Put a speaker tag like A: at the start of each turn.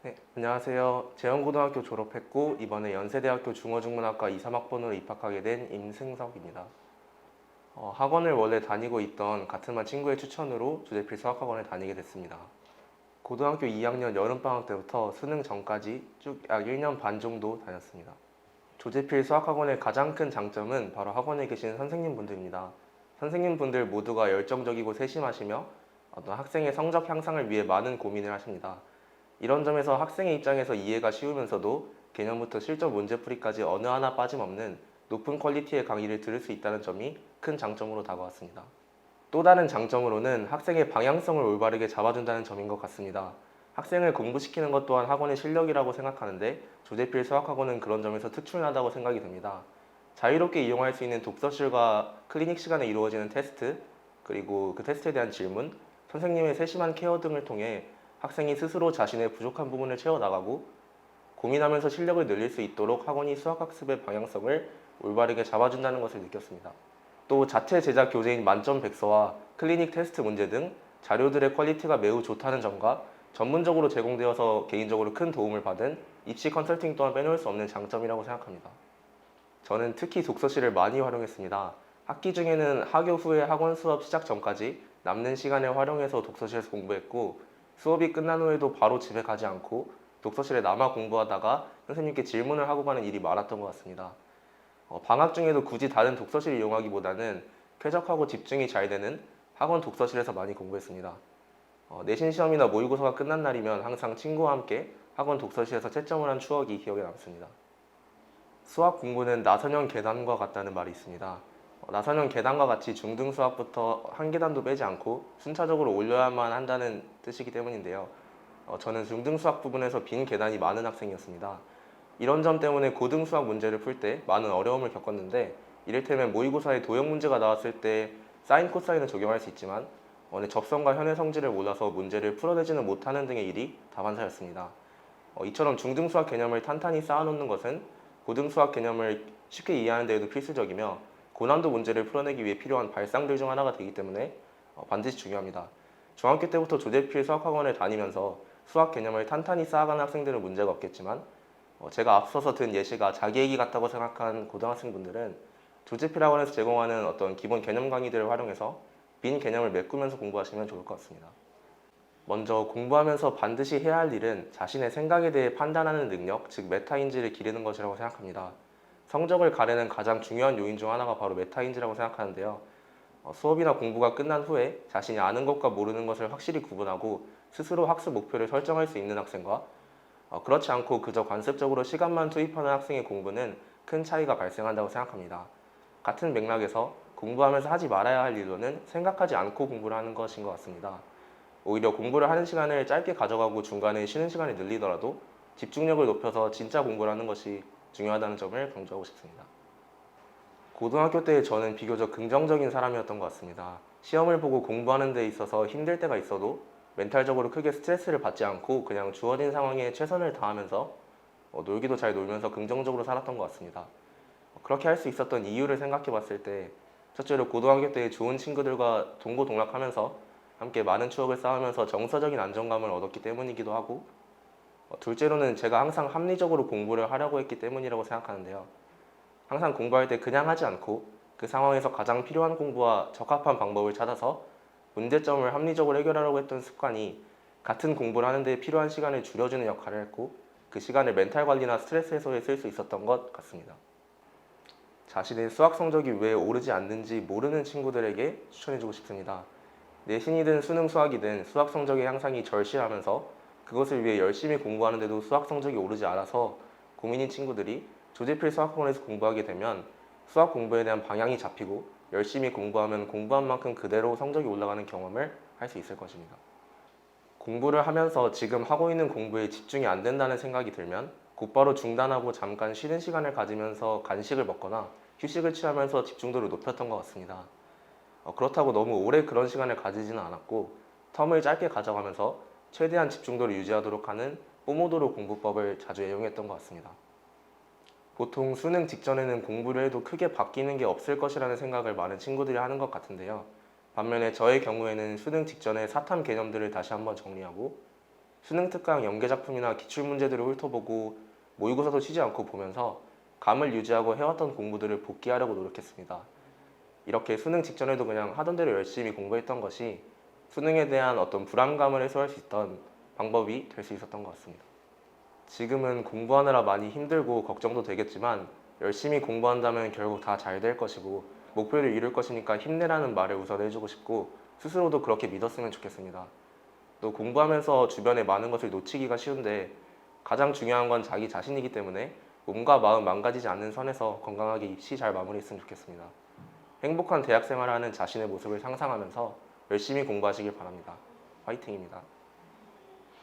A: 네, 안녕하세요. 재영고등학교 졸업했고 이번에 연세대학교 중어중문학과 2, 3학번으로 입학하게 된 임승석입니다. 학원을 원래 다니고 있던 같은 반 친구의 추천으로 조대필 수학학원에 다니게 됐습니다. 고등학교 2학년 여름방학 때부터 수능 전까지 쭉 약 1년 반 정도 다녔습니다. 조대필 수학학원의 가장 큰 장점은 바로 학원에 계신 선생님분들입니다. 선생님분들 모두가 열정적이고 세심하시며 어떤 학생의 성적 향상을 위해 많은 고민을 하십니다. 이런 점에서 학생의 입장에서 이해가 쉬우면서도 개념부터 실전 문제풀이까지 어느 하나 빠짐없는 높은 퀄리티의 강의를 들을 수 있다는 점이 큰 장점으로 다가왔습니다. 또 다른 장점으로는 학생의 방향성을 올바르게 잡아준다는 점인 것 같습니다. 학생을 공부시키는 것 또한 학원의 실력이라고 생각하는데 조대필 수학학원은 그런 점에서 특출나다고 생각이 듭니다. 자유롭게 이용할 수 있는 독서실과 클리닉 시간에 이루어지는 테스트, 그리고 그 테스트에 대한 질문, 선생님의 세심한 케어 등을 통해 학생이 스스로 자신의 부족한 부분을 채워나가고 고민하면서 실력을 늘릴 수 있도록 학원이 수학학습의 방향성을 올바르게 잡아준다는 것을 느꼈습니다. 또 자체 제작 교재인 만점 백서와 클리닉 테스트 문제 등 자료들의 퀄리티가 매우 좋다는 점과 전문적으로 제공되어서 개인적으로 큰 도움을 받은 입시 컨설팅 또한 빼놓을 수 없는 장점이라고 생각합니다. 저는 특히 독서실을 많이 활용했습니다. 학기 중에는 하교 후에 학원 수업 시작 전까지 남는 시간을 활용해서 독서실에서 공부했고 수업이 끝난 후에도 바로 집에 가지 않고 독서실에 남아 공부하다가 선생님께 질문을 하고 가는 일이 많았던 것 같습니다. 방학 중에도 굳이 다른 독서실을 이용하기보다는 쾌적하고 집중이 잘 되는 학원 독서실에서 많이 공부했습니다. 내신 시험이나 모의고사가 끝난 날이면 항상 친구와 함께 학원 독서실에서 채점을 한 추억이 기억에 남습니다. 수학 공부는 나선형 계단과 같다는 말이 있습니다. 나선형 계단과 같이 중등 수학부터 한 계단도 빼지 않고 순차적으로 올려야만 한다는 뜻이기 때문인데요. 저는 중등 수학 부분에서 빈 계단이 많은 학생이었습니다. 이런 점 때문에 고등 수학 문제를 풀 때 많은 어려움을 겪었는데 이를테면 모의고사에 도형 문제가 나왔을 때 사인 코사인을 적용할 수 있지만 접선과 현의 성질을 몰라서 문제를 풀어내지는 못하는 등의 일이 다반사였습니다. 이처럼 중등 수학 개념을 탄탄히 쌓아놓는 것은 고등 수학 개념을 쉽게 이해하는 데에도 필수적이며 고난도 문제를 풀어내기 위해 필요한 발상들 중 하나가 되기 때문에 반드시 중요합니다. 중학교 때부터 조대필 수학학원을 다니면서 수학 개념을 탄탄히 쌓아가는 학생들은 문제가 없겠지만 제가 앞서서 든 예시가 자기 얘기 같다고 생각한 고등학생분들은 조대필 학원에서 제공하는 어떤 기본 개념 강의들을 활용해서 빈 개념을 메꾸면서 공부하시면 좋을 것 같습니다. 먼저 공부하면서 반드시 해야 할 일은 자신의 생각에 대해 판단하는 능력, 즉 메타인지를 기르는 것이라고 생각합니다. 성적을 가르는 가장 중요한 요인 중 하나가 바로 메타인지라고 생각하는데요. 수업이나 공부가 끝난 후에 자신이 아는 것과 모르는 것을 확실히 구분하고 스스로 학습 목표를 설정할 수 있는 학생과 그렇지 않고 그저 관습적으로 시간만 투입하는 학생의 공부는 큰 차이가 발생한다고 생각합니다. 같은 맥락에서 공부하면서 하지 말아야 할 일로는 생각하지 않고 공부를 하는 것인 것 같습니다. 오히려 공부를 하는 시간을 짧게 가져가고 중간에 쉬는 시간을 늘리더라도 집중력을 높여서 진짜 공부를 하는 것이 중요하다는 점을 강조하고 싶습니다. 고등학교 때 저는 비교적 긍정적인 사람이었던 것 같습니다. 시험을 보고 공부하는 데 있어서 힘들 때가 있어도 멘탈적으로 크게 스트레스를 받지 않고 그냥 주어진 상황에 최선을 다하면서 놀기도 잘 놀면서 긍정적으로 살았던 것 같습니다. 그렇게 할 수 있었던 이유를 생각해 봤을 때 첫째로 고등학교 때 좋은 친구들과 동고동락하면서 함께 많은 추억을 쌓으면서 정서적인 안정감을 얻었기 때문이기도 하고 둘째로는 제가 항상 합리적으로 공부를 하려고 했기 때문이라고 생각하는데요. 항상 공부할 때 그냥 하지 않고 그 상황에서 가장 필요한 공부와 적합한 방법을 찾아서 문제점을 합리적으로 해결하려고 했던 습관이 같은 공부를 하는 데 필요한 시간을 줄여주는 역할을 했고 그 시간을 멘탈 관리나 스트레스 해소에 쓸 수 있었던 것 같습니다. 자신의 수학 성적이 왜 오르지 않는지 모르는 친구들에게 추천해주고 싶습니다. 내신이든 수능 수학이든 수학 성적의 향상이 절실하면서 그것을 위해 열심히 공부하는데도 수학 성적이 오르지 않아서 고민인 친구들이 조대필 수학학원에서 공부하게 되면 수학 공부에 대한 방향이 잡히고 열심히 공부하면 공부한 만큼 그대로 성적이 올라가는 경험을 할 수 있을 것입니다. 공부를 하면서 지금 하고 있는 공부에 집중이 안 된다는 생각이 들면 곧바로 중단하고 잠깐 쉬는 시간을 가지면서 간식을 먹거나 휴식을 취하면서 집중도를 높였던 것 같습니다. 그렇다고 너무 오래 그런 시간을 가지지는 않았고 텀을 짧게 가져가면서 최대한 집중도를 유지하도록 하는 포모도로 공부법을 자주 애용했던 것 같습니다. 보통 수능 직전에는 공부를 해도 크게 바뀌는 게 없을 것이라는 생각을 많은 친구들이 하는 것 같은데요. 반면에 저의 경우에는 수능 직전에 사탐 개념들을 다시 한번 정리하고 수능 특강 연계 작품이나 기출 문제들을 훑어보고 모의고사도 쉬지 않고 보면서 감을 유지하고 해왔던 공부들을 복기하려고 노력했습니다. 이렇게 수능 직전에도 그냥 하던 대로 열심히 공부했던 것이 수능에 대한 어떤 불안감을 해소할 수 있던 방법이 될 수 있었던 것 같습니다. 지금은 공부하느라 많이 힘들고 걱정도 되겠지만 열심히 공부한다면 결국 다 잘 될 것이고 목표를 이룰 것이니까 힘내라는 말을 우선 해주고 싶고 스스로도 그렇게 믿었으면 좋겠습니다. 또 공부하면서 주변의 많은 것을 놓치기가 쉬운데 가장 중요한 건 자기 자신이기 때문에 몸과 마음 망가지지 않는 선에서 건강하게 입시 잘 마무리했으면 좋겠습니다. 행복한 대학 생활을 하는 자신의 모습을 상상하면서 열심히 공부하시길 바랍니다. 화이팅입니다.